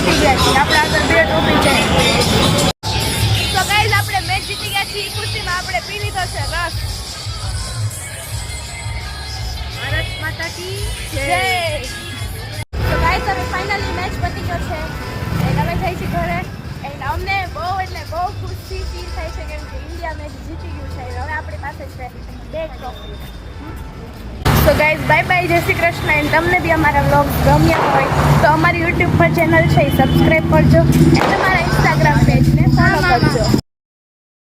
જીતી ગયા છીએ. આપણા આગળ 2 ટ્રોફી છે. તો ગાઈઝ આપણે મેચ જીતી ગયા છીએ. ખુશીમાં આપણે પી લીધો છે રસ. ભારત માતા કી જય. તો ગાઈઝ હવે ફાઇનલી મેચ પતી ગયો છે એન્ડ હવે થઈ છે ઘરે એન્ડ અમને બહુ એટલે બહુ ખુશી ફીલ થાય છે કેમ કે ઇન્ડિયા મેચ જીતી ગયું છે. હવે આપણી પાસે છે 2 ટ્રોફી. તો ગાઈઝ બાય બાય, જય શ્રી કૃષ્ણ. એન્ડ તમને બી અમારા વ્લોગ્સ ગમ્યા હોય તો અમારી યુટ્યુબ પર ચેનલ છે સબસ્ક્રાઈબ કરજો એન્ડ અમારા ઇન્સ્ટાગ્રામ પેજને ફોલો કરજો.